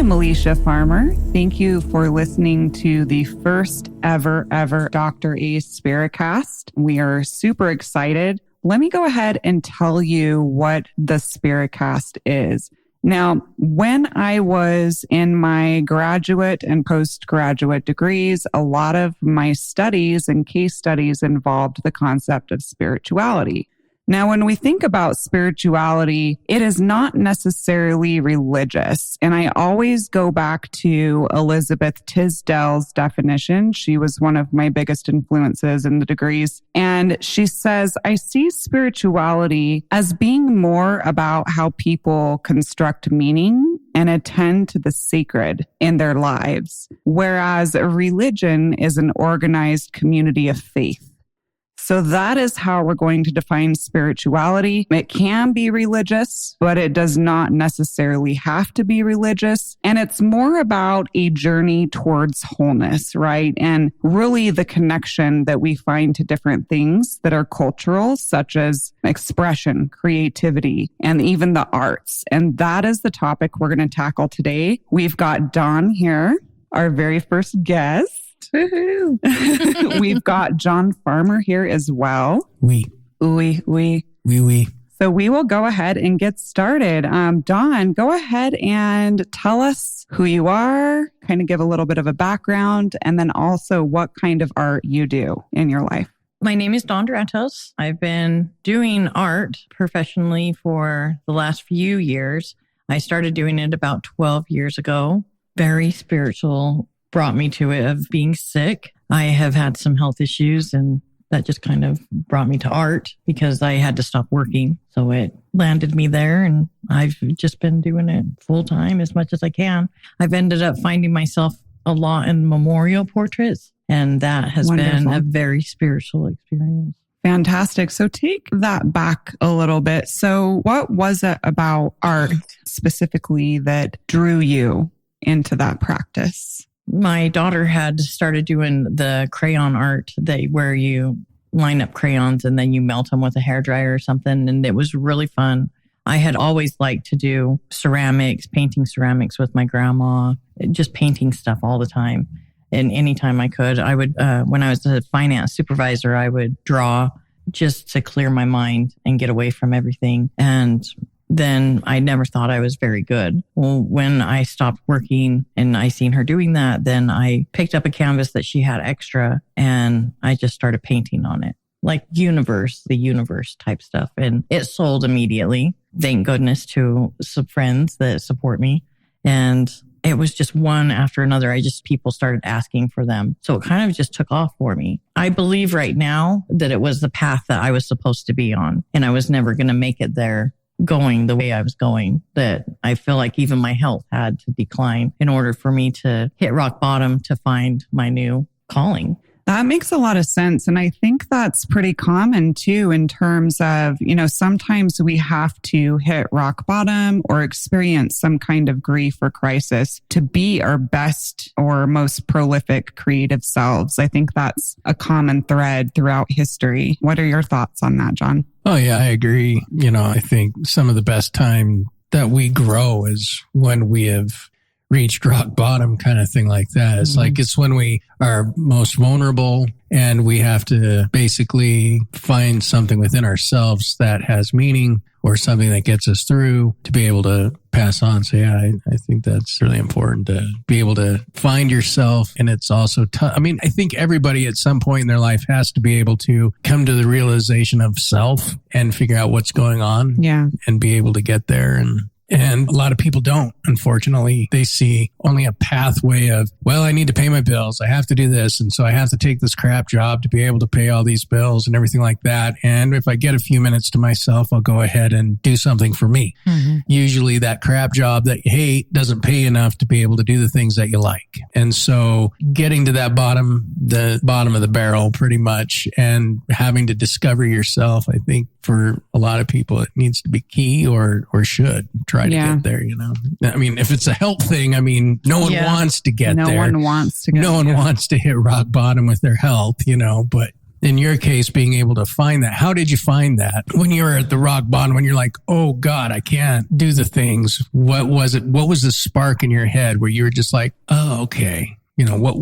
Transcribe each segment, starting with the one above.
I'm Alicia Farmer. Thank you for listening to the first ever Dr. A's Spiricast. We are super excited. Let me go ahead and tell you what the Spiricast is. Now, when I was in my graduate and postgraduate degrees, a lot of my studies and case studies involved the concept of spirituality. Now, when we think about spirituality, it is not necessarily religious. And I always go back to Elizabeth Tisdale's definition. She was one of my biggest influences in the degrees. And she says, I see spirituality as being more about how people construct meaning and attend to the sacred in their lives, whereas a religion is an organized community of faith. So that is how we're going to define spirituality. It can be religious, but it does not necessarily have to be religious. And it's more about a journey towards wholeness, right? And really the connection that we find to different things that are cultural, such as expression, creativity, and even the arts. And that is the topic we're going to tackle today. We've got Dawn here, our very first guest. Woohoo! We've got John Farmer here as well. Oui. So we will go ahead and get started. Dawn, go ahead and tell us who you are, kind of give a little bit of a background, and then also what kind of art you do in your life. My name is Dawn Durantos. I've been doing art professionally for the last few years. I started doing it about 12 years ago. Very spiritual. Brought me to it of being sick. I have had some health issues and that just kind of brought me to art because I had to stop working. So it landed me there and I've just been doing it full time as much as I can. I've ended up finding myself a lot in memorial portraits and that has been a very spiritual experience. Fantastic. So take that back a little bit. So what was it about art specifically that drew you into that practice? My daughter had started doing the crayon art where you line up crayons and then you melt them with a hairdryer or something. And it was really fun. I had always liked to do ceramics, painting ceramics with my grandma, just painting stuff all the time. And anytime I could, I would, when I was a finance supervisor, I would draw just to clear my mind and get away from everything. And then I never thought I was very good. Well, when I stopped working and I seen her doing that, then I picked up a canvas that she had extra and I just started painting on it. Like the universe type stuff. And it sold immediately. Thank goodness to some friends that support me. And it was just one after another. People started asking for them. So it kind of just took off for me. I believe right now that it was the path that I was supposed to be on and I was never going to make it there. Going the way I was going, that I feel like even my health had to decline in order for me to hit rock bottom to find my new calling. That makes a lot of sense. And I think that's pretty common too, in terms of, sometimes we have to hit rock bottom or experience some kind of grief or crisis to be our best or most prolific creative selves. I think that's a common thread throughout history. What are your thoughts on that, John? Oh, yeah, I agree. I think some of the best time that we grow is when we have reached rock bottom, kind of thing like that. It's like it's when we are most vulnerable and we have to basically find something within ourselves that has meaning or something that gets us through to be able to pass on. So yeah, I think that's really important to be able to find yourself. And it's also tough. I think everybody at some point in their life has to be able to come to the realization of self and figure out what's going on. Yeah. And be able to get there. And a lot of people don't, unfortunately. They see only a pathway of, well, I need to pay my bills. I have to do this. And so I have to take this crap job to be able to pay all these bills and everything like that. And if I get a few minutes to myself, I'll go ahead and do something for me. Mm-hmm. Usually that crap job that you hate doesn't pay enough to be able to do the things that you like. And so getting to that bottom of the barrel pretty much and having to discover yourself, I think for a lot of people, it needs to be key or should try to get there, if it's a health thing, no one wants to get there. No one wants to No one wants to hit rock bottom with their health, but in your case, being able to find that. How did you find that when you were at the rock bottom, when you're like, oh God, I can't do the things? What was it? What was the spark in your head where you were just like, oh, okay. You know, what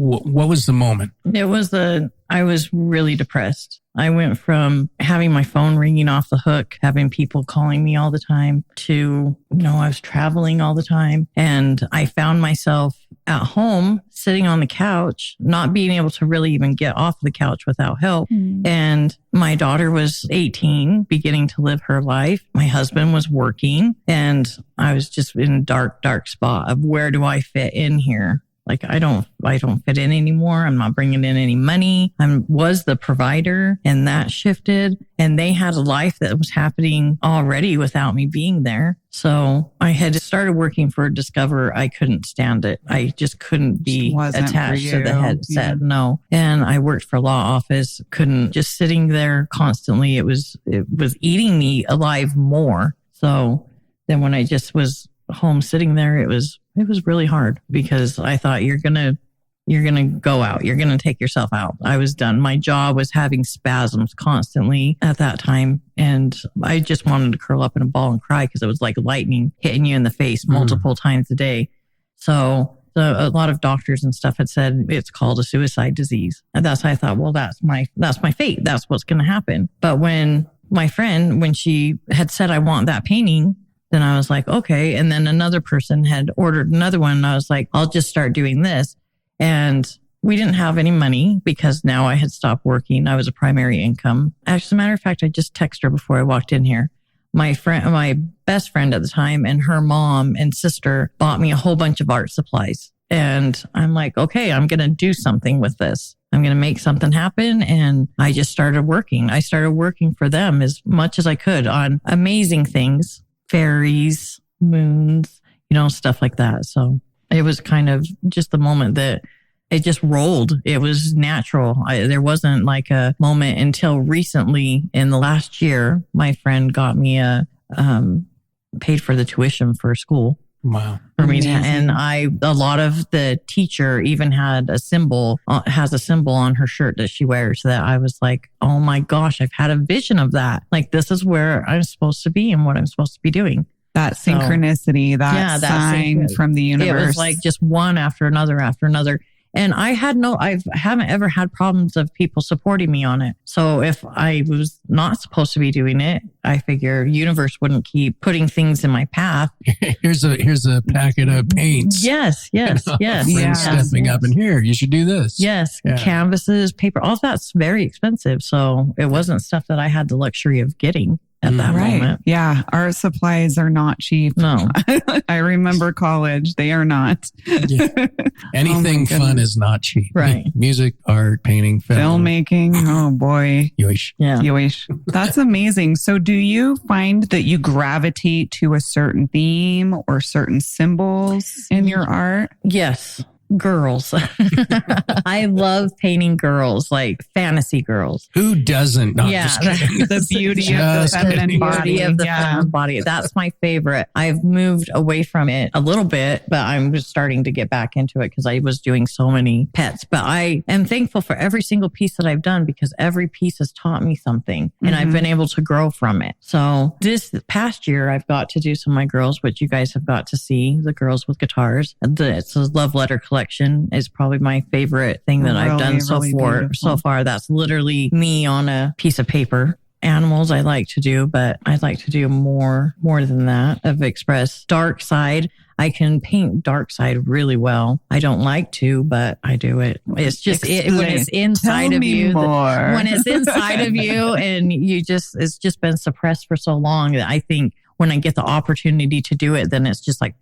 was the moment? I was really depressed. I went from having my phone ringing off the hook, having people calling me all the time, to, I was traveling all the time. And I found myself at home sitting on the couch, not being able to really even get off the couch without help. And my daughter was 18, beginning to live her life. My husband was working, and I was just in a dark, dark spot of where do I fit in here? Like, I don't fit in anymore. I'm not bringing in any money. I was the provider, and that shifted. And they had a life that was happening already without me being there. So I had started working for Discover. I couldn't stand it. I just couldn't be attached to the headset. No. And I worked for a law office. Couldn't, just sitting there constantly. It was eating me alive more. So then when I just was home sitting there, it was really hard, because I thought you're going to go out. You're going to take yourself out. I was done. My jaw was having spasms constantly at that time. And I just wanted to curl up in a ball and cry, because it was like lightning hitting you in the face multiple times a day. So a lot of doctors and stuff had said it's called a suicide disease. And that's how I thought, well, that's my fate. That's what's going to happen. But when my friend, when she had said, I want that painting, then I was like, okay. And then another person had ordered another one. And I was like, I'll just start doing this. And we didn't have any money, because now I had stopped working. I was a primary income. As a matter of fact, I just texted her before I walked in here. My best friend at the time, and her mom and sister bought me a whole bunch of art supplies. And I'm like, okay, I'm going to do something with this. I'm going to make something happen. And I just started working. I started working for them as much as I could on amazing things. Fairies, moons, stuff like that. So it was kind of just the moment that it just rolled. It was natural. There wasn't like a moment until recently. In the last year, my friend got me paid for the tuition for school. Wow. For me, and a lot of the teacher even had has a symbol on her shirt that she wears, that I was like, oh my gosh, I've had a vision of that. Like, this is where I'm supposed to be and what I'm supposed to be doing. That synchronicity, that sign from the universe. It was like just one after another after another. And I haven't ever had problems of people supporting me on it. So if I was not supposed to be doing it, I figure universe wouldn't keep putting things in my path. Here's a packet of paints. Yes. Stepping up in here. You should do this. Yes. Yeah. Canvases, paper, all that's very expensive. So it wasn't stuff that I had the luxury of getting at that moment. Yeah. Art supplies are not cheap. No. I remember college. They are not. Yeah. Anything fun is not cheap. Right. Music, art, painting, filmmaking. Oh boy. Yoish. Yeah. Yoish. That's amazing. So do you find that you gravitate to a certain theme or certain symbols in your art? Yes. Girls. I love painting girls, like fantasy girls. Who doesn't? Not the beauty of the feminine body. That's my favorite. I've moved away from it a little bit, but I'm just starting to get back into it because I was doing so many pets. But I am thankful for every single piece that I've done, because every piece has taught me something, and I've been able to grow from it. So this past year, I've got to do some of my girls, which you guys have got to see, the girls with guitars. It's a love letter collection. Is probably my favorite thing that I've done so far. That's literally me on a piece of paper. Animals I like to do, but I'd like to do more than that. I've expressed dark side. I can paint dark side really well. I don't like to, but I do it. It's just when it's inside of you. When it's inside of you, and it's just been suppressed for so long that I think when I get the opportunity to do it, then it's just like,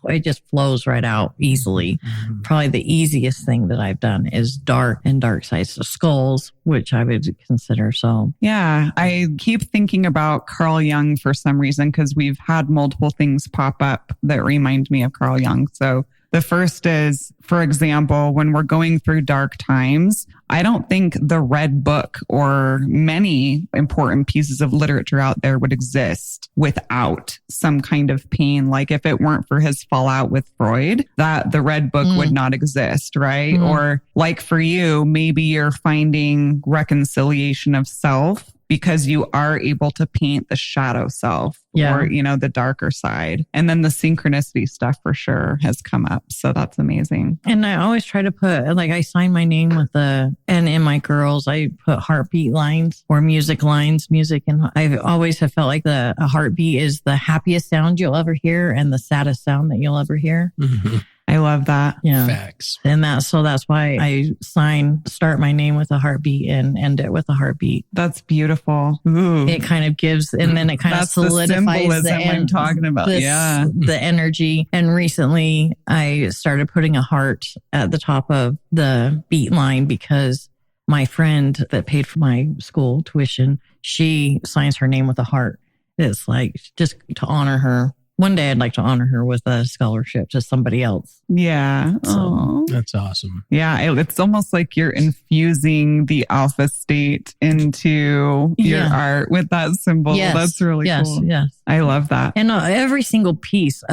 it just flows right out easily. Mm-hmm. Probably the easiest thing that I've done is dark and dark sides, so skulls, which I would consider. So yeah, I keep thinking about Carl Jung for some reason, because we've had multiple things pop up that remind me of Carl Jung. So The first is, for example, when we're going through dark times, I don't think the Red Book or many important pieces of literature out there would exist without some kind of pain. Like if it weren't for his fallout with Freud, that the Red Book would not exist, right? Or like for you, maybe you're finding reconciliation of self because you are able to paint the shadow self or, you know, the darker side. And then the synchronicity stuff for sure has come up. So that's amazing. And I always try to put, like, I sign my name with and in my girls, I put heartbeat lines or music lines, and I always have felt like a heartbeat is the happiest sound you'll ever hear and the saddest sound that you'll ever hear. Mm-hmm. I love that. Yeah. Facts. And that's why I start my name with a heartbeat and end it with a heartbeat. That's beautiful. Ooh. It kind of gives, and then it kind of solidifies the I'm talking about. the energy. And recently I started putting a heart at the top of the beat line because my friend that paid for my school tuition, she signs her name with a heart. It's like just to honor her. One day I'd like to honor her with a scholarship to somebody else. Yeah. So, that's awesome. Yeah. It's almost like you're infusing the alpha state into your art with that symbol. Yes. That's really cool. Yes. I love that. And every single piece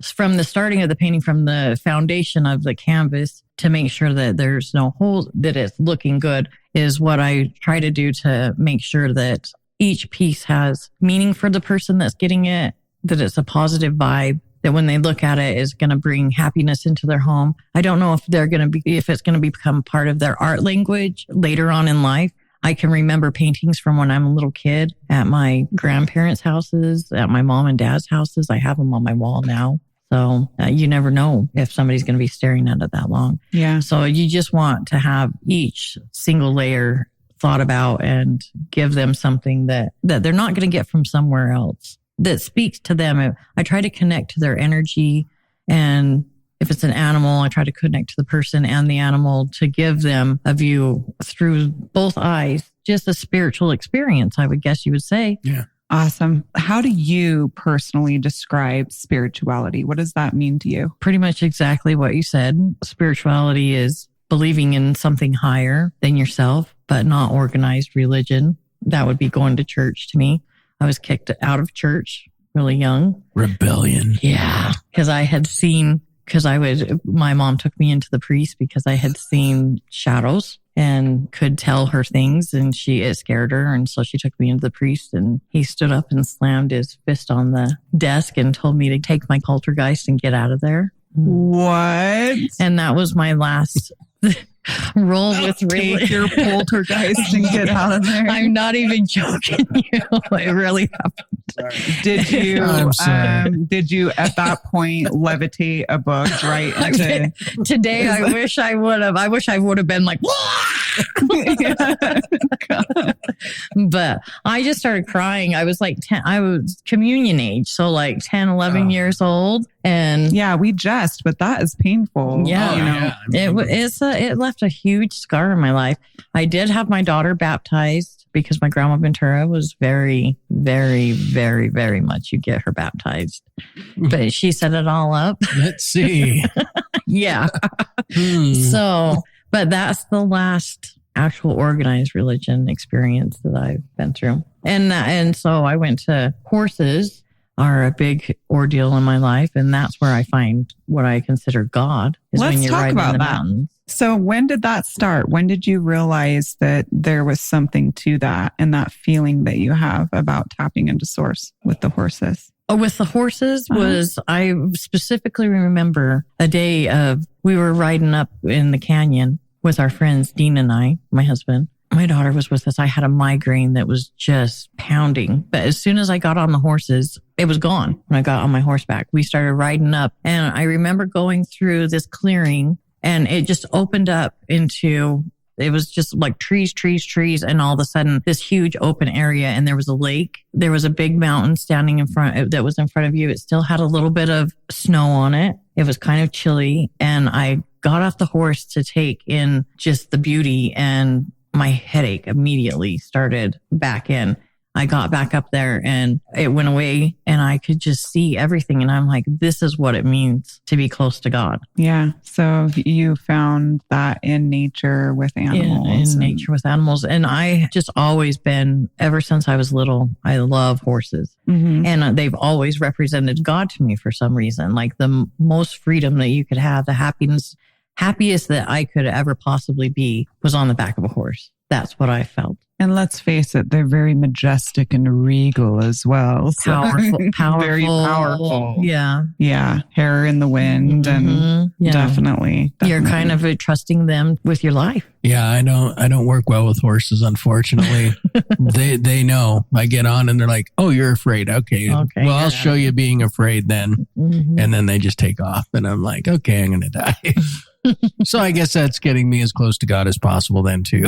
from the starting of the painting, from the foundation of the canvas to make sure that there's no holes, that it's looking good, is what I try to do to make sure that each piece has meaning for the person that's getting it, that it's a positive vibe, that when they look at it is going to bring happiness into their home. I don't know if it's going to become part of their art language later on in life. I can remember paintings from when I'm a little kid at my grandparents' houses, at my mom and dad's houses. I have them on my wall now. So you never know if somebody's going to be staring at it that long. Yeah. So you just want to have each single layer thought about and give them something that they're not going to get from somewhere else, that speaks to them. I try to connect to their energy. And if it's an animal, I try to connect to the person and the animal to give them a view through both eyes, just a spiritual experience, I would guess you would say. Yeah. Awesome. How do you personally describe spirituality? What does that mean to you? Pretty much exactly what you said. Spirituality is believing in something higher than yourself, but not organized religion. That would be going to church to me. I was kicked out of church really young. Rebellion. Yeah. Because my mom took me into the priest because I had seen shadows and could tell her things, and it scared her. And so she took me into the priest, and he stood up and slammed his fist on the desk and told me to take my poltergeist and get out of there. What? And that was my last roll with take your poltergeist and get out of there. I'm not even joking you. It really happened. Did you at that point levitate a book right into today? I wish I would have. I wish I would have been like, but I just started crying. I was like 10. I was communion age, so like 10, 11 years old. And yeah, but that is painful. Yeah, it left a huge scar in my life. I did have my daughter baptized because my grandma Ventura was very, very, very, very much you get her baptized. But she set it all up. Let's see. Yeah. So, but that's the last actual organized religion experience that I've been through. And so I went to horses. Are a big ordeal in my life. And that's where I find what I consider God. Let's talk about that. Mountains. So when did that start? When did you realize that there was something to that and that feeling that you have about tapping into source with the horses? With the horses I specifically remember a day we were riding up in the canyon with our friends, Dean and I, my husband. My daughter was with us. I had a migraine that was just pounding. But as soon as I got on the horses, it was gone. When I got on my horseback, we started riding up. And I remember going through this clearing and it just opened up into, it was just like trees. And all of a sudden this huge open area, and there was a lake. There was a big mountain standing in front of you. It still had a little bit of snow on it. It was kind of chilly. And I got off the horse to take in just the beauty, and my headache immediately started back in. I got back up there and it went away and I could just see everything. And I'm like, this is what it means to be close to God. Yeah. So you found that in nature with animals. In nature with animals. And I just always been, ever since I was little, I love horses. Mm-hmm. And they've always represented God to me for some reason. Like the most freedom that you could have, the happiest that I could ever possibly be was on the back of a horse. That's what I felt. And let's face it, they're very majestic and regal as well. So Powerful. Very powerful. Yeah. Yeah. Hair in the wind and definitely. You're kind of trusting them with your life. Yeah, I don't work well with horses, unfortunately. They know. I get on and they're like, "Oh, you're afraid. Okay. Well, I'll show you being afraid then." Mm-hmm. And then they just take off and I'm like, "Okay, I'm going to die." So I guess that's getting me as close to God as possible then too.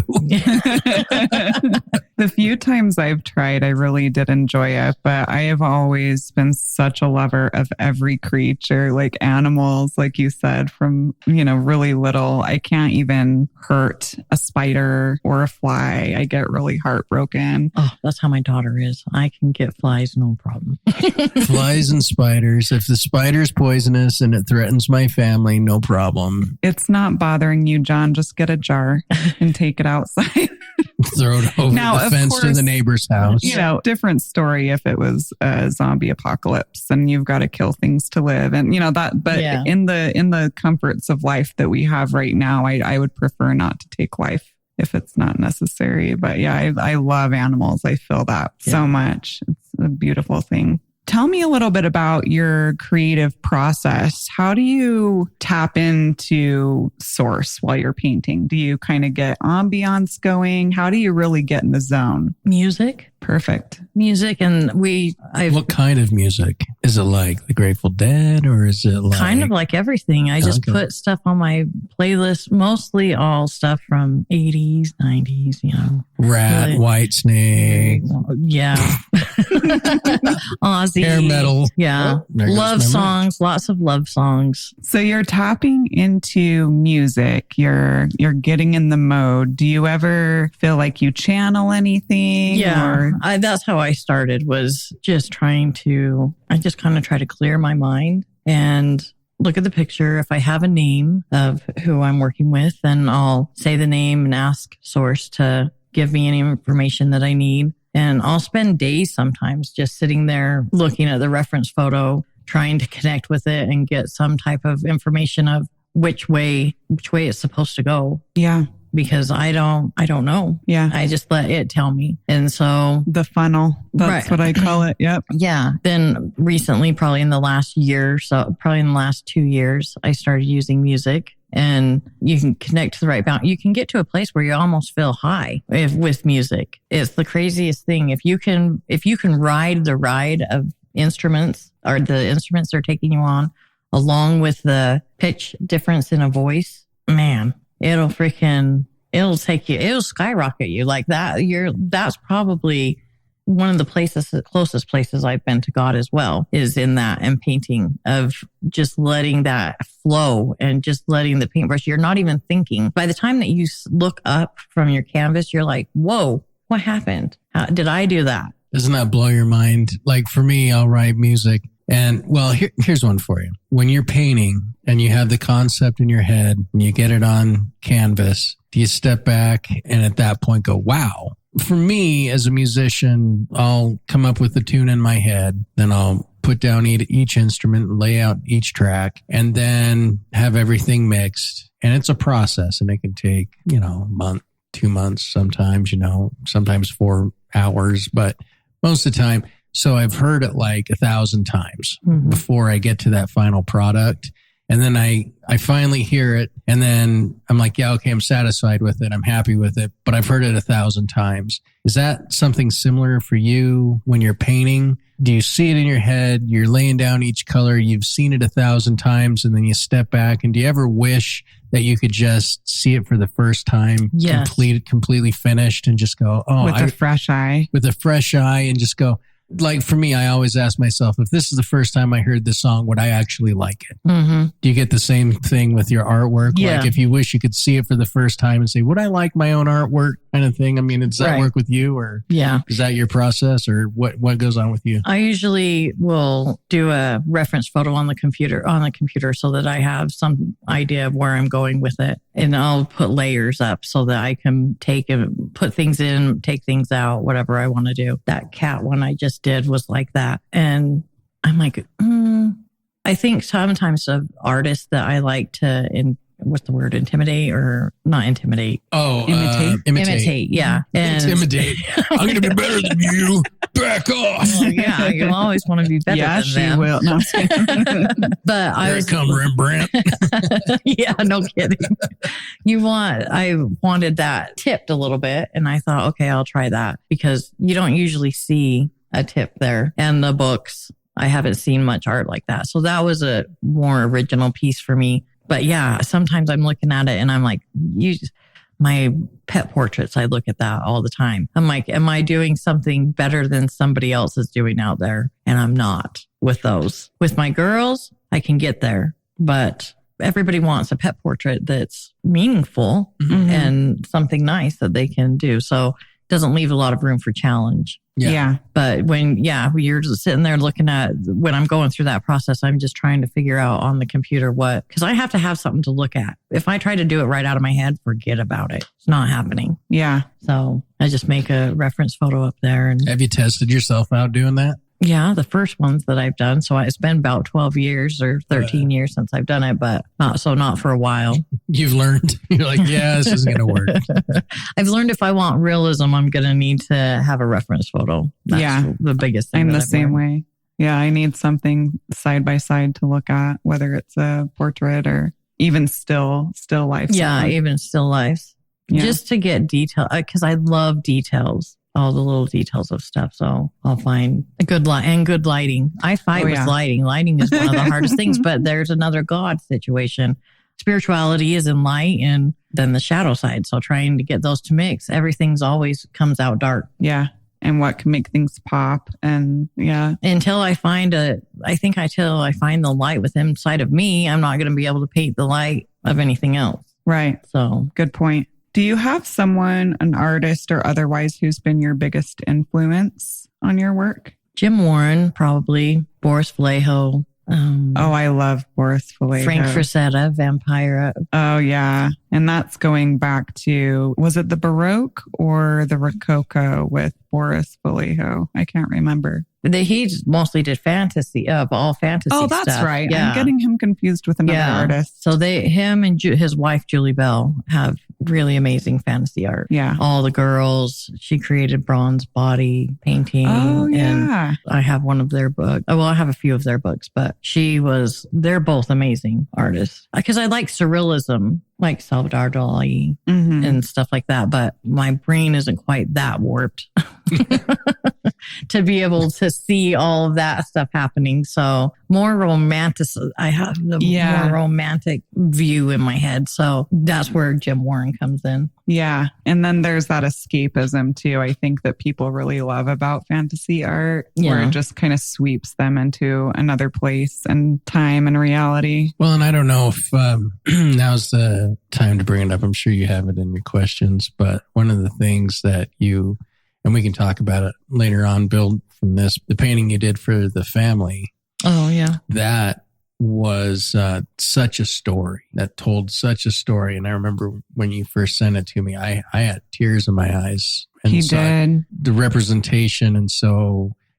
The few times I've tried, I really did enjoy it, but I have always been such a lover of every creature, like animals, like you said, from, really little. I can't even hurt a spider or a fly. I get really heartbroken. Oh, that's how my daughter is. I can get flies, no problem. Flies and spiders. If the spider's poisonous and it threatens my family, no problem. It's not bothering you, John. Just get a jar and take it outside. Throw it over the fence to the neighbor's house. Different story if it was a zombie apocalypse and you've got to kill things to live and that. But in the comforts of life that we have right now, I would prefer not to take life if it's not necessary. But yeah, I love animals. I feel that so much. It's a beautiful thing. Tell me a little bit about your creative process. How do you tap into source while you're painting? Do you kind of get ambiance going? How do you really get in the zone? Music. Perfect. Music. And what kind of music? Is it like the Grateful Dead or is it like... Kind of like everything. I just put stuff on my playlist, mostly all stuff from 80s, 90s, Rat, really. White Snake. Yeah. Ozzy. Hair metal. Yeah. Love songs, lots of love songs. So you're tapping into music. You're getting in the mode. Do you ever feel like you channel anything? Yeah. That's how I started, was just I just kind of try to clear my mind and look at the picture. If I have a name of who I'm working with, then I'll say the name and ask source to give me any information that I need. And I'll spend days sometimes just sitting there looking at the reference photo, trying to connect with it and get some type of information of which way it's supposed to go. Yeah. Because I don't know. Yeah. I just let it tell me. And so the funnel, that's what I call it. Yep. Yeah. Then recently, probably in the last year, probably in the last 2 years, I started using music. And you can connect to the right balance. You can get to a place where you almost feel high with music. It's the craziest thing. If you can ride the ride of instruments, or the instruments they're taking you on, along with the pitch difference in a voice, man, it'll skyrocket you like that. That's probably one of the closest places I've been to God as well, is in that and painting, of just letting that flow and just letting the paintbrush. You're not even thinking. By the time that you look up from your canvas, you're like, whoa, what happened? How did I do that? Doesn't that blow your mind? Like for me, I'll write music. And well, here's one for you. When you're painting and you have the concept in your head and you get it on canvas, do you step back and at that point go, wow? For me as a musician, I'll come up with the tune in my head, then I'll put down each instrument and lay out each track and then have everything mixed. And it's a process and it can take, a month, 2 months, sometimes 4 hours, but most of the time. So I've heard it like 1,000 times before I get to that final product. And then I finally hear it and then I'm like, yeah, okay, I'm satisfied with it. I'm happy with it, but I've heard it 1,000 times. Is that something similar for you when you're painting? Do you see it in your head? You're laying down each color. You've seen it 1,000 times and then you step back. And do you ever wish that you could just see it for the first time, completely finished and just go, with a fresh eye and just go, like for me, I always ask myself, if this is the first time I heard this song, would I actually like it? Mm-hmm. Do you get the same thing with your artwork? Yeah. Like if you wish you could see it for the first time and say, would I like my own artwork? kind of thing? I mean, does that work with you, or is that your process, or what goes on with you? I usually will do a reference photo on the computer so that I have some idea of where I'm going with it. And I'll put layers up so that I can take and put things in, take things out, whatever I want to do. That cat one I just did was like that. And I'm like, I think sometimes of artists that I like to, what's the word? Intimidate or not intimidate? Oh, imitate. Yeah. And intimidate. I'm going to be better than you. Back off. Well, yeah. You'll always want to be better than she them. will. No, but Here I come, Rembrandt. Yeah, no kidding. I wanted that tipped a little bit, and I thought, okay, I'll try that, because you don't usually see a tip there. And the books, I haven't seen much art like that. So that was a more original piece for me. But yeah, sometimes I'm looking at it and I'm like, my pet portraits, I look at that all the time. I'm like, am I doing something better than somebody else is doing out there? And I'm not with those. With my girls, I can get there, but everybody wants a pet portrait that's meaningful and something nice that they can do. So it doesn't leave a lot of room for challenge. Yeah. But when you're just sitting there looking at, when I'm going through that process, I'm just trying to figure out on the computer because I have to have something to look at. If I try to do it right out of my head, forget about it. It's not happening. Yeah. So I just make a reference photo up there. And have you tested yourself out doing that? Yeah, the first ones that I've done. So it's been about 12 years or 13 years since I've done it, but not for a while. You've learned. You're like, yeah, this isn't going to work. I've learned if I want realism, I'm going to need to have a reference photo. That's the biggest thing. I'm the same way. Yeah, I need something side by side to look at, whether it's a portrait or even still life. Yeah, even still lives. Yeah. Just to get detail, because I love details. All the little details of stuff. So I'll find a good lighting. I fight with lighting. Lighting is one of the hardest things, but there's another God situation. Spirituality is in light and then the shadow side. So trying to get those to mix, everything's always comes out dark. Yeah. And what can make things pop. And until I find the light within inside of me, I'm not going to be able to paint the light of anything else. Right. So good point. Do you have someone, an artist or otherwise, who's been your biggest influence on your work? Jim Warren, probably. Boris Vallejo. I love Boris Vallejo. Frank Frazetta, Vampire. Oh, yeah. And that's going back to, was it the Baroque or the Rococo with Boris Vallejo? I can't remember. He mostly did fantasy, all fantasy stuff. Oh, that's right. Yeah. I'm getting him confused with another artist. So him and his wife, Julie Bell, have really amazing fantasy art. Yeah. All the girls, she created bronze body painting. Oh, yeah. And I have one of their books. Well, I have a few of their books, but they're both amazing artists. Because I like surrealism, like Salvador Dali and stuff like that. But my brain isn't quite that warped to be able to see all of that stuff happening. So more romantic. I have the more romantic view in my head. So that's where Jim Warren comes in. Yeah. And then there's that escapism too. I think that people really love about fantasy art where it just kind of sweeps them into another place and time and reality. Well, and I don't know if now's the time to bring it up. I'm sure you have it in your questions, but one of the things that and we can talk about it later on, build from this, the painting you did for the family. Oh, yeah. That was such a story, that told such a story. And I remember when you first sent it to me, I had tears in my eyes. And he did. The representation. And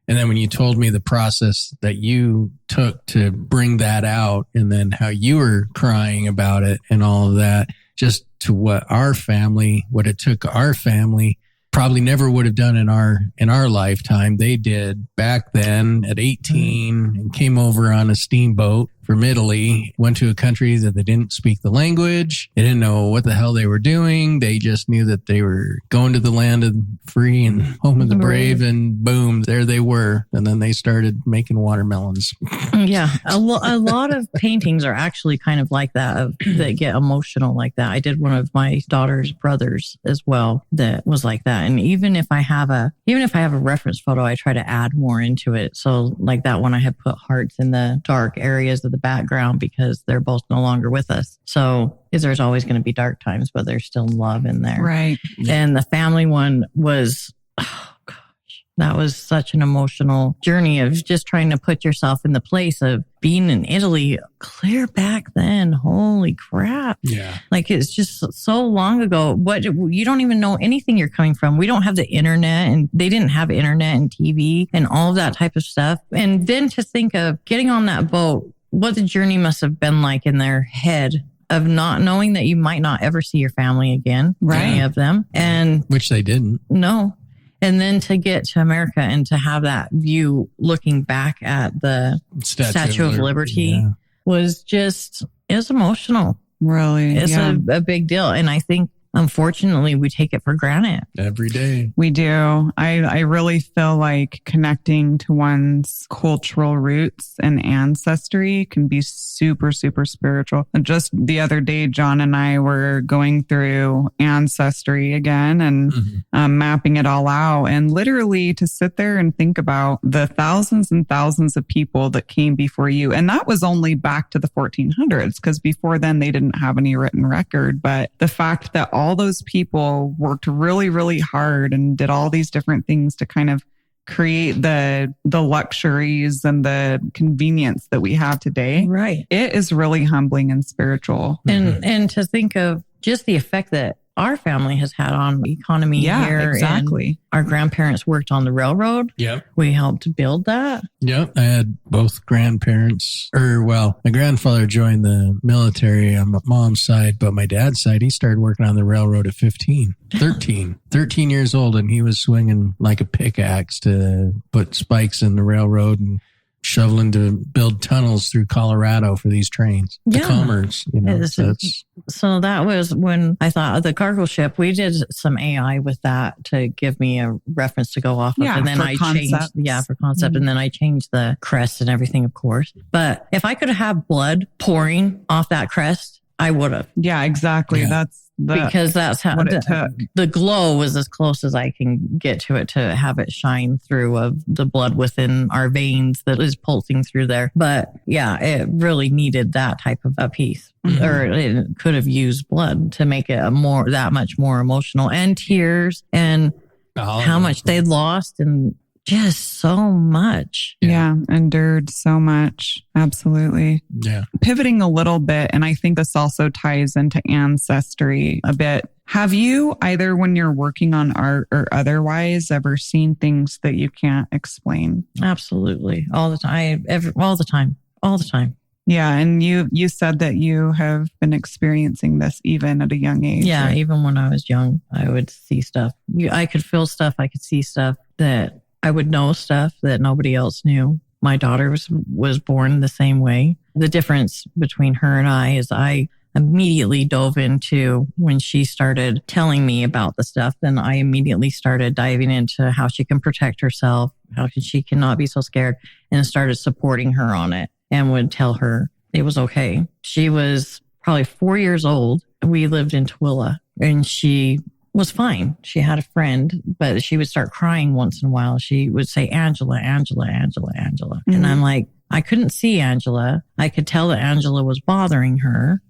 then when you told me the process that you took to bring that out, and then how you were crying about it and all of that, just to what it took our family probably never would have done in our lifetime. They did back then at 18 and came over on a steamboat from Italy, went to a country that they didn't speak the language. They didn't know what the hell they were doing. They just knew that they were going to the land of free and home of the brave, and boom, there they were. And then they started making watermelons. Yeah. A lot of paintings are actually kind of like that, that get emotional like that. I did one of my daughter's brothers as well that was like that. And even if I have a reference photo, I try to add more into it. So like that one, I had put hearts in the dark areas of the the background because they're both no longer with us. So there's always going to be dark times, but there's still love in there. Right. And the family one was, oh gosh, that was such an emotional journey of just trying to put yourself in the place of being in Italy clear back then. Holy crap. Yeah. Like it's just so long ago. You don't even know anything you're coming from. We don't have the internet, and they didn't have internet and TV and all of that type of stuff. And then to think of getting on that boat, what the journey must have been like in their head of not knowing that you might not ever see your family again, Right. any of them. And Which they didn't. no. And then to get to America and to have that view looking back at the Statue of Liberty was just, it was emotional. Really. It's yeah. a big deal. And I think, unfortunately, we take it for granted. Every day. We do. I really feel like connecting to one's cultural roots and ancestry can be super, super spiritual. And just the other day, John and I were going through ancestry again and mapping it all out. And literally to sit there and think about the thousands and thousands of people that came before you. And that was only back to the 1400s, because before then they didn't have any written record. But the fact that all those people worked really, really hard and did all these different things to kind of create the luxuries and the convenience that we have today. Right. It is really humbling and spiritual. And to think of just the effect that our family has had on the economy here. Exactly. And our grandparents worked on the railroad. Yep. We helped build that. Yep. I had both grandparents, my grandfather joined the military on my mom's side, but my dad's side, he started working on the railroad at 13 years old. And he was swinging like a pickaxe to put spikes in the railroad and shoveling to build tunnels through Colorado for these trains. The commerce, So that was when I thought of the cargo ship. We did some AI with that to give me a reference to go off of. Yeah, and then I changed, for concept. And then I changed the crest and everything, of course. But if I could have blood pouring off that crest, I would have. Yeah, exactly. Yeah. Because that's how what it took. The glow was as close as I can get to it to have it shine through of the blood within our veins that is pulsing through there. But yeah, it really needed that type of a piece, or it could have used blood to make it that much more emotional, and tears and how much they'd lost and just so much. Yeah, endured so much. Absolutely. Yeah. Pivoting a little bit, and I think this also ties into ancestry a bit. Have you, either when you're working on art or otherwise, ever seen things that you can't explain? Absolutely. All the time. All the time. Yeah. And you said that you have been experiencing this even at a young age. Yeah. Right? Even when I was young, I would see stuff. I could feel stuff. I could see stuff that I would know stuff that nobody else knew. My daughter was born the same way. The difference between her and I is I immediately dove into when she started telling me about the stuff. Then I immediately started diving into how she can protect herself, how she cannot be so scared, and started supporting her on it and would tell her it was okay. She was probably 4 years old. We lived in Tooele, and she was fine. She had a friend, but she would start crying once in a while. She would say, Angela, Angela, Angela, Angela. Mm-hmm. And I'm like, I couldn't see Angela. I could tell that Angela was bothering her.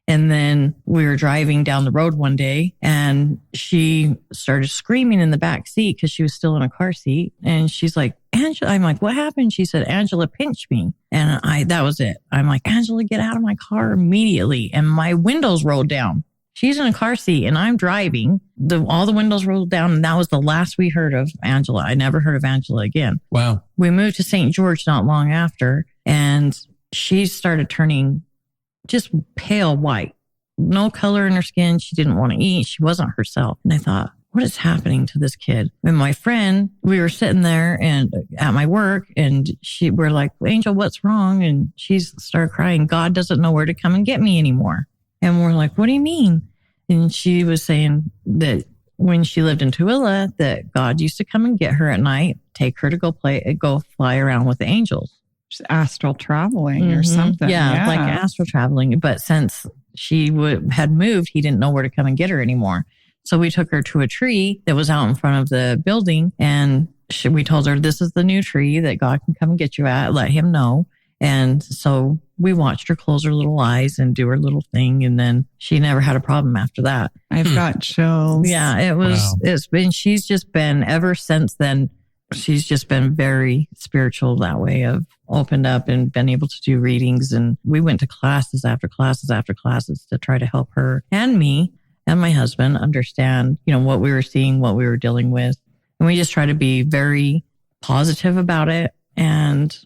And then we were driving down the road one day and she started screaming in the back seat because she was still in a car seat. And she's like, Angela, I'm like, what happened? She said, Angela pinched me. And that was it. I'm like, Angela, get out of my car immediately. And my windows rolled down. She's in a car seat and I'm driving. All the windows rolled down. And that was the last we heard of Angela. I never heard of Angela again. Wow. We moved to St. George not long after. And she started turning just pale white. No color in her skin. She didn't want to eat. She wasn't herself. And I thought, what is happening to this kid? And my friend, we were sitting there and at my work and we're like, Angel, what's wrong? And she started crying. God doesn't know where to come and get me anymore. And we're like, what do you mean? And she was saying that when she lived in Tooele, that God used to come and get her at night, take her to go fly around with the angels. Just astral traveling or something. Yeah, like astral traveling. But since she had moved, he didn't know where to come and get her anymore. So we took her to a tree that was out in front of the building. And we told her, this is the new tree that God can come and get you at. Let him know. And so we watched her close her little eyes and do her little thing. And then she never had a problem after that. I've got chills. Yeah, she's just been, ever since then, she's just been very spiritual that way, of opened up and been able to do readings. And we went to classes after classes after classes to try to help her and me and my husband understand, what we were seeing, what we were dealing with. And we just try to be very positive about it and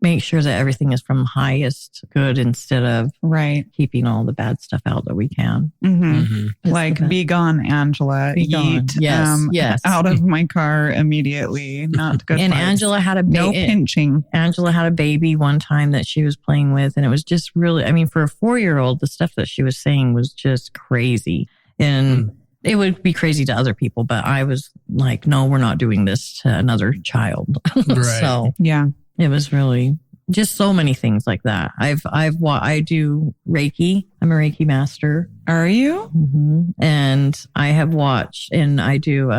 make sure that everything is from highest good instead of keeping all the bad stuff out that we can. Like, be gone, Angela. Be gone. Yes. Out of my car immediately. Not good. And Angela had a no pinching. Angela had a baby one time that she was playing with, and it was just really, for a 4-year-old, the stuff that she was saying was just crazy. And it would be crazy to other people, but I was like, no, we're not doing this to another child. So yeah. It was really just so many things like that. I do Reiki. I'm a Reiki master. Are you? Mm-hmm. And I have watched, and I do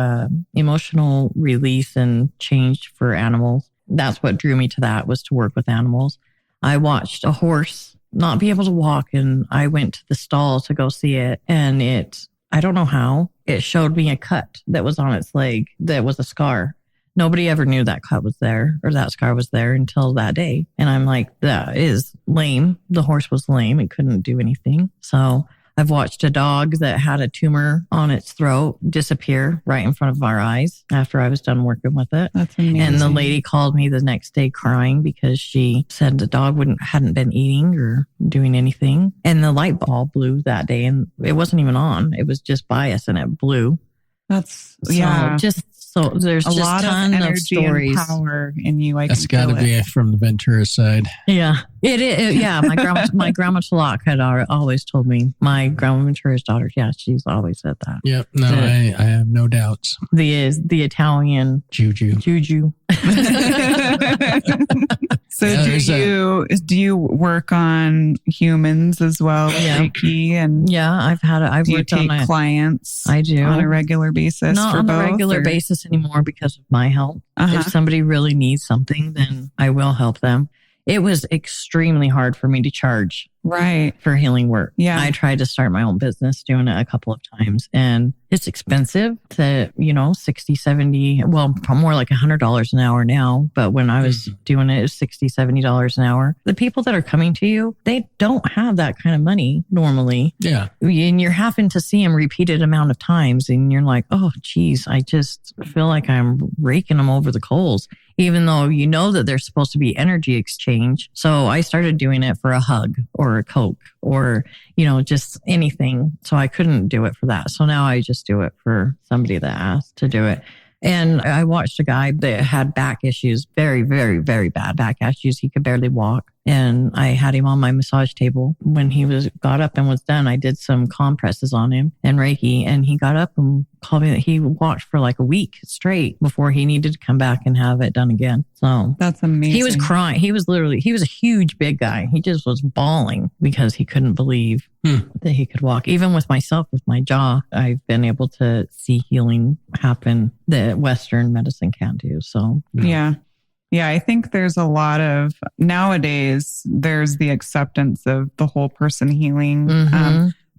emotional release and change for animals. That's what drew me to that, was to work with animals. I watched a horse not be able to walk, and I went to the stall to go see it. And I don't know how, it showed me a cut that was on its leg that was a scar. Nobody ever knew that cut was there or that scar was there until that day. And I'm like, that is lame. The horse was lame. It couldn't do anything. So I've watched a dog that had a tumor on its throat disappear right in front of our eyes after I was done working with it. That's amazing. And the lady called me the next day crying because she said the dog hadn't been eating or doing anything. And the light bulb blew that day, and it wasn't even on. It was just by us, and it blew. So there's a just lot a ton of energy of stories. And power in you. That's got to be from the Ventura side. Yeah, it is. Yeah, my grandma Talak had always told me. My grandma Ventura's daughter. Yeah, she's always said that. Yep. No, I have no doubts. The Italian juju. So do you work on humans as well? Yeah. Reiki and I've worked on clients. I do on a regular basis. Not on a regular basis anymore because of my health. If somebody really needs something, then I will help them. It was extremely hard for me to charge for healing work. Yeah. I tried to start my own business doing it a couple of times, and it's expensive to, 60, 70, well, more like $100 an hour now. But when I was doing it, it was $60, $70 an hour. The people that are coming to you, they don't have that kind of money normally. Yeah. And you're having to see them repeated amount of times. And you're like, oh, geez, I just feel like I'm raking them over the coals, even though that there's supposed to be energy exchange. So I started doing it for a hug or a Coke or, just anything. So I couldn't do it for that. So now I just do it for somebody that asked to do it. And I watched a guy that had back issues, very, very, very bad back issues. He could barely walk. And I had him on my massage table. When he got up and was done, I did some compresses on him and Reiki. And he got up and called me that he walked for like a week straight before he needed to come back and have it done again. So that's amazing. He was crying. He was a huge, big guy. He just was bawling because he couldn't believe that he could walk. Even with myself, with my jaw, I've been able to see healing happen that Western medicine can't do. So, yeah. Yeah, I think there's a lot of, nowadays, there's the acceptance of the whole person healing.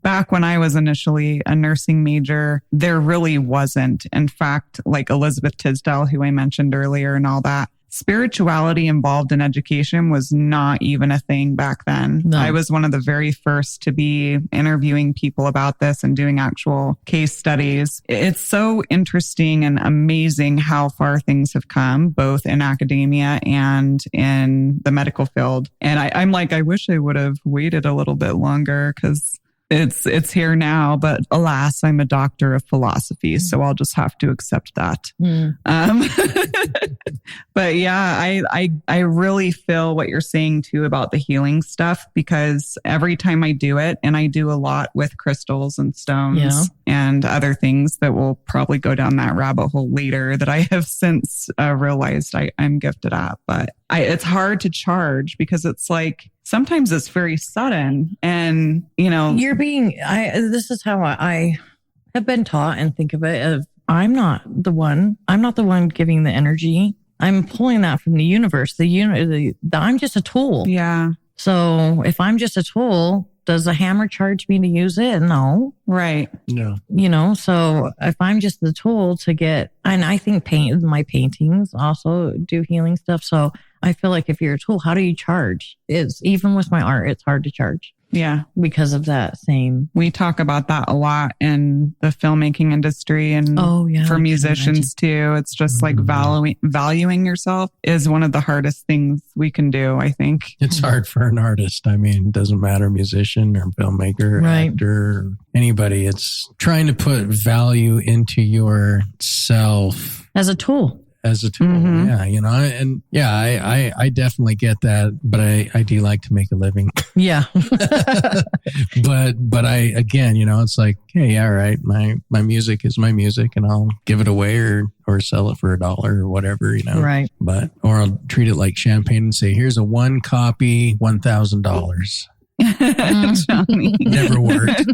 Back when I was initially a nursing major, there really wasn't. In fact, like Elizabeth Tisdale, who I mentioned earlier and all that, spirituality involved in education was not even a thing back then. No. I was one of the very first to be interviewing people about this and doing actual case studies. It's so interesting and amazing how far things have come, both in academia and in the medical field. And I'm like, I wish I would have waited a little bit longer because it's here now, but alas, I'm a doctor of philosophy, so I'll just have to accept that. But yeah, I really feel what you're saying too about the healing stuff, because every time I do it, and I do a lot with crystals and stones and other things that will probably go down that rabbit hole later that I have since realized I'm gifted at, but it's hard to charge because it's like, sometimes it's very sudden and, this is how I have been taught and think of it of, I'm not the one giving the energy. I'm pulling that from the universe. I'm just a tool. Yeah. So if I'm just a tool, does the hammer charge me to use it? No. Right. No. So if I'm just the tool to get, and I think my paintings also do healing stuff. So I feel like if you're a tool, how do you charge? Even with my art, it's hard to charge. Yeah. Because of that same. We talk about that a lot in the filmmaking industry and for musicians too. It's just like valuing yourself is one of the hardest things we can do, I think. It's hard for an artist. I mean, it doesn't matter, musician or filmmaker, actor, anybody. It's trying to put value into yourself. As a tool. Yeah, I definitely get that, but I do like to make a living. Yeah. but again, it's like, hey, all right, my music is my music and I'll give it away or sell it for $1 or whatever, Right. Or I'll treat it like champagne and say, here's a 1 copy, $1,000. Johnny. Never worked.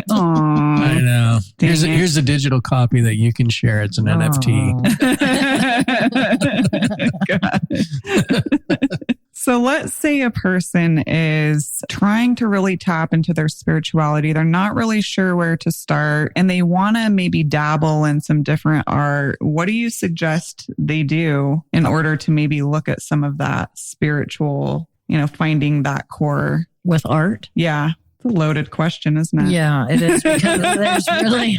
Aww. I know. Here's a digital copy that you can share. It's an NFT. So let's say a person is trying to really tap into their spirituality. They're not really sure where to start and they want to maybe dabble in some different art. What do you suggest they do in order to maybe look at some of that spiritual, finding that core? With art? Yeah. It's a loaded question, isn't it? Yeah, it is, because there's really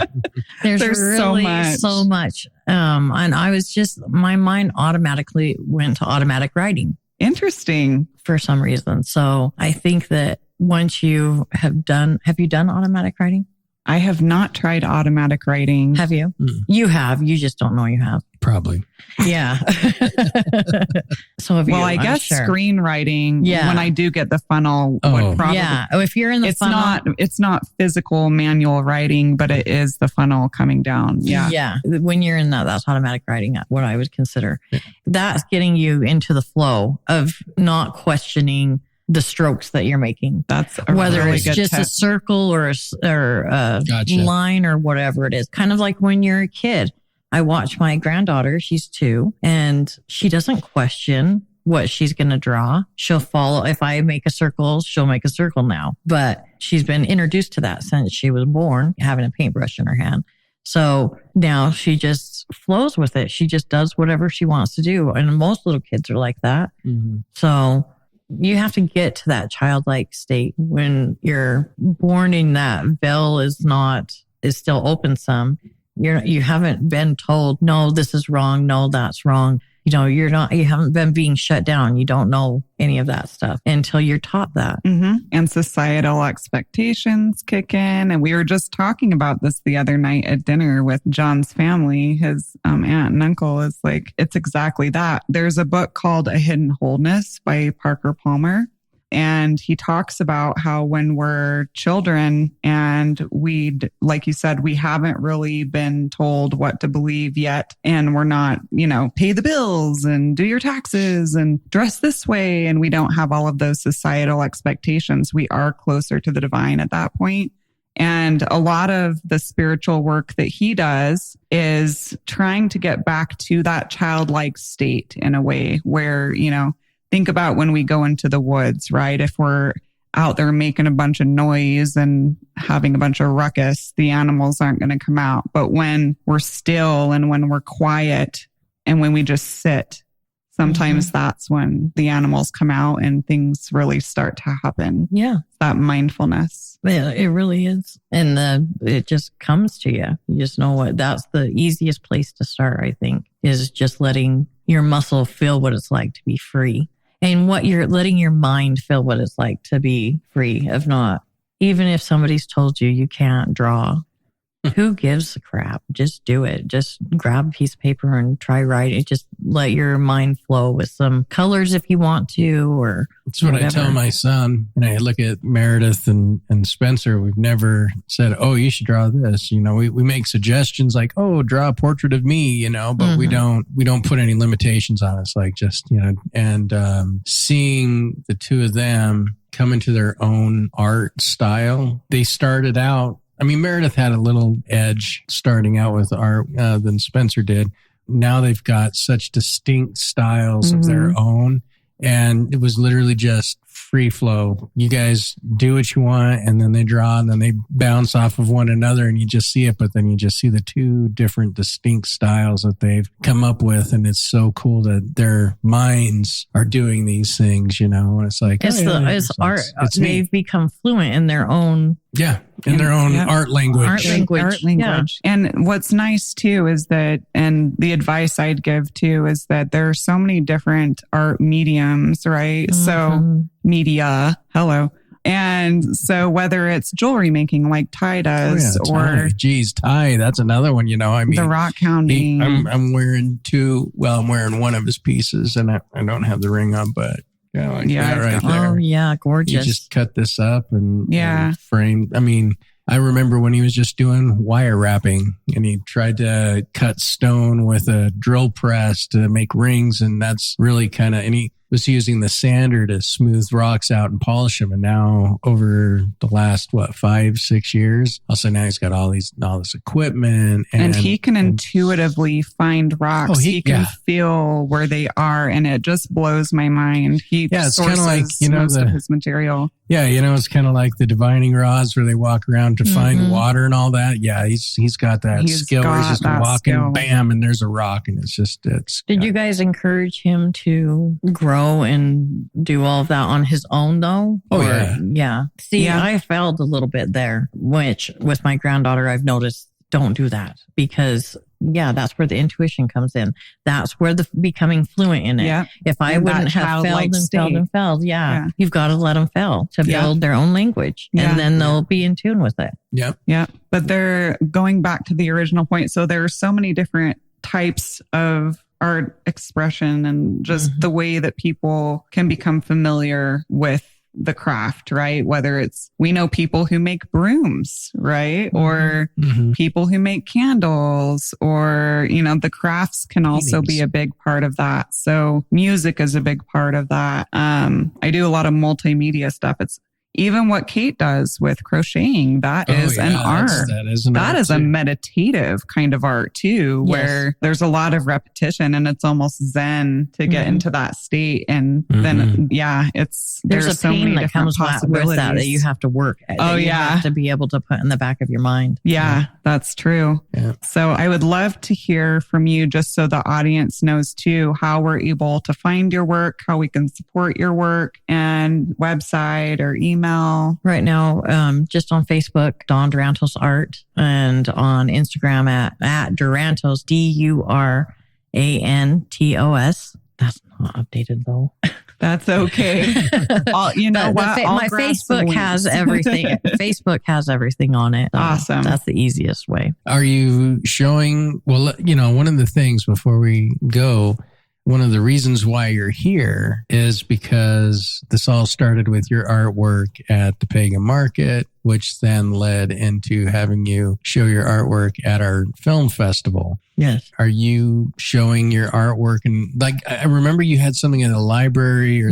so much. And I was my mind automatically went to automatic writing. Interesting. For some reason. So I think that once you have you done automatic writing? I have not tried automatic writing. Have you? You have. You just don't know you have. Probably. Yeah. So have you? Well, I guess screenwriting, when I do get the funnel, would probably. Yeah. If you're in the funnel. It's not physical manual writing, but it is the funnel coming down. Yeah. Yeah. When you're in that's automatic writing, what I would consider. That's getting you into the flow of not questioning the strokes that you're making. That's whether really it's good just tip. A circle or a line or whatever it is. Kind of like when you're a kid. I watch my granddaughter, she's 2, and she doesn't question what she's going to draw. She'll follow. If I make a circle, she'll make a circle now. But she's been introduced to that since she was born, having a paintbrush in her hand. So now she just flows with it. She just does whatever she wants to do. And most little kids are like that. Mm-hmm. So you have to get to that childlike state when you're born in that veil is still open some. You haven't been told, no, this is wrong. No, that's wrong. You haven't been being shut down. You don't know any of that stuff until you're taught that. Mm-hmm. And societal expectations kick in. And we were just talking about this the other night at dinner with John's family. His aunt and uncle is like, it's exactly that. There's a book called A Hidden Wholeness by Parker Palmer. And he talks about how when we're children and like you said, we haven't really been told what to believe yet. And we're not, pay the bills and do your taxes and dress this way. And we don't have all of those societal expectations. We are closer to the divine at that point. And a lot of the spiritual work that he does is trying to get back to that childlike state in a way where, think about when we go into the woods, right? If we're out there making a bunch of noise and having a bunch of ruckus, the animals aren't going to come out. But when we're still and when we're quiet and when we just sit, sometimes that's when the animals come out and things really start to happen. Yeah. That mindfulness. Yeah, it really is. And it just comes to you. You just know that's the easiest place to start, I think, is just letting your muscle feel what it's like to be free. And you're letting your mind feel what it's like to be free of not, even if somebody's told you can't draw, who gives a crap? Just do it. Just grab a piece of paper and try writing. Just let your mind flow with some colors if you want to, or that's what whatever. I tell my son. And I look at Meredith and Spencer. We've never said, oh, you should draw this. We make suggestions like, oh, draw a portrait of me, but we don't put any limitations on it. It's like just, and seeing the two of them come into their own art style. They started out, Meredith had a little edge starting out with art than Spencer did. now they've got such distinct styles of their own. And it was literally just free flow. You guys do what you want, and then they draw, and then they bounce off of one another, and you just see it. But then you just see the two different distinct styles that they've come up with. And it's so cool that their minds are doing these things, you know, and it's like, it's art. They've become fluent in their own. Yeah. In their own art language. Art language. Yeah. And what's nice too is that, and the advice I'd give too is that there are so many different art mediums, right? So media, hello. And so whether it's jewelry making like Ty does, Ty, that's another one, you know, I mean, the rock hounding. I'm wearing I'm wearing one of his pieces, and I don't have the ring on, but that right there. Oh yeah, gorgeous. You just cut this up and frame. I mean, I remember when he was just doing wire wrapping, and he tried to cut stone with a drill press to make rings, and that's really kind of, and he was using the sander to smooth rocks out and polish them. And now over the last, 5-6 years, also now he's got all this equipment. And he can intuitively find rocks. He can feel where they are. And it just blows my mind. It's kind of like, most of his material. Yeah, it's kind of like the divining rods where they walk around to find water and all that. Yeah, he's got that skill where he's just walking, bam, and there's a rock, and Did you guys encourage him to grow and do all of that on his own though? Yeah. See, I failed a little bit there, which with my granddaughter, I've noticed, don't do that, because that's where the intuition comes in. That's where the becoming fluent in it. Yeah. If I wouldn't have failed, you've got to let them fail to build their own language, and then they'll be in tune with it. Yeah. Yeah. But they're going back to the original point. So there are so many different types of art expression, and just the way that people can become familiar with the craft, right? Whether it's, we know people who make brooms, right? Or people who make candles, or, the crafts can also be a big part of that. So music is a big part of that. I do a lot of multimedia stuff. It's even what Kate does with crocheting. That is an art. That is a meditative kind of art too, where there's a lot of repetition, and it's almost zen to get into that state. And then, there's a so pain many that different comes with that you have to work at. You have to be able to put in the back of your mind. Yeah, that's true. Yeah. So I would love to hear from you, just so the audience knows too, how we're able to find your work, how we can support your work, and website or email. Right now, just on Facebook, Dawn Durantos Art, and on Instagram at Durantos, Durantos. That's not updated though. That's okay. My Facebook has everything. Facebook has everything on it. Awesome. That's the easiest way. Are you showing? Well, one of the things before we go, one of the reasons why you're here is because this all started with your artwork at the Pagan Market, which then led into having you show your artwork at our film festival. Yes. Are you showing your artwork? And I remember you had something in the library.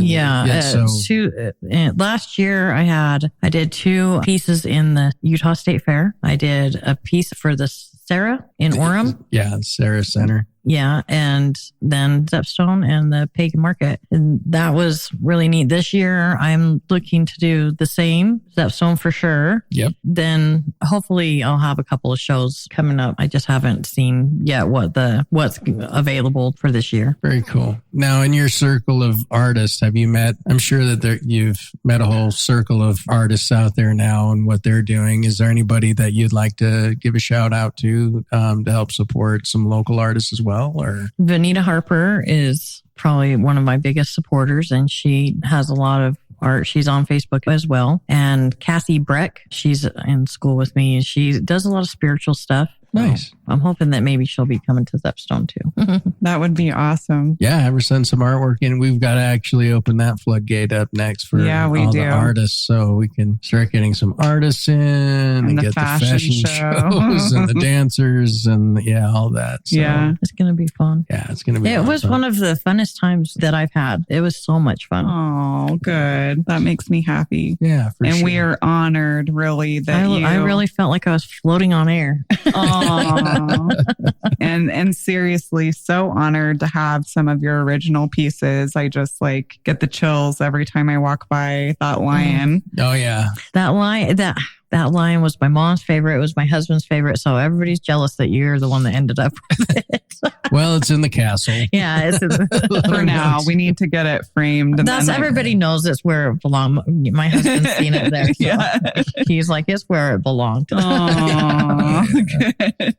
Last year I did 2 pieces in the Utah State Fair. I did a piece for the Sarah in Orem. Yeah, Sarah Center. Yeah, and then Stepstone and the Pagan Market. And that was really neat. This year, I'm looking to do the same, Stepstone for sure. Yep. Then hopefully I'll have a couple of shows coming up. I just haven't seen yet what's available for this year. Very cool. Now, in your circle of artists, have you met, I'm sure that you've met a whole circle of artists out there now and what they're doing. Is there anybody that you'd like to give a shout out to help support some local artists as well? Or Vanita Harper is probably one of my biggest supporters, and she has a lot of art. She's on Facebook as well. And Cassie Breck, she's in school with me, and she does a lot of spiritual stuff. Nice. So I'm hoping that maybe she'll be coming to Zepstone too. That would be awesome. Yeah, have her send some artwork in. We've got to actually open that floodgate up next for the artists, so we can start getting some artists in and get the fashion shows and the dancers and all that. So, it's going to be fun. Yeah, it's going to be It was one of the funnest times that I've had. It was so much fun. Oh, good. That makes me happy. Yeah, for sure. And we are honored, really, that I really felt like I was floating on air. Oh, Aw. And seriously, so honored to have some of your original pieces. I just like get the chills every time I walk by that lion. Oh yeah. That lion was my mom's favorite. It was my husband's favorite. So everybody's jealous that you're the one that ended up with it. Well, it's in the castle. Yeah, it's For now, we need to get it framed. And that's then everybody knows it's where it belongs. My husband's seen it there. So Yeah. he's like, it's where it belonged. Aw, good.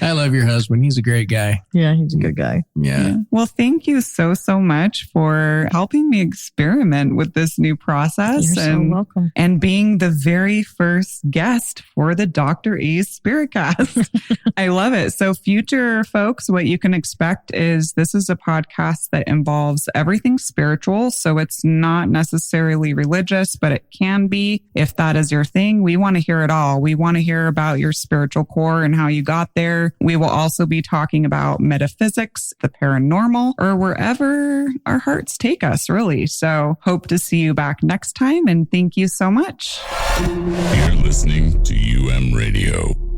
I love your husband. He's a great guy. Yeah, he's a good guy. Yeah. Well, thank you so much for helping me experiment with this new process. You're so welcome. And being the very first guest for the Dr. A's Spiricast. I love it. So future folks, what you can expect is this is a podcast that involves everything spiritual. So it's not necessarily religious, but it can be. If that is your thing, we want to hear it all. We want to hear about your spiritual core and how you got there. We will also be talking about metaphysics, the paranormal, or wherever our hearts take us, really. So hope to see you back next time. And thank you so much. You're listening to UM Radio.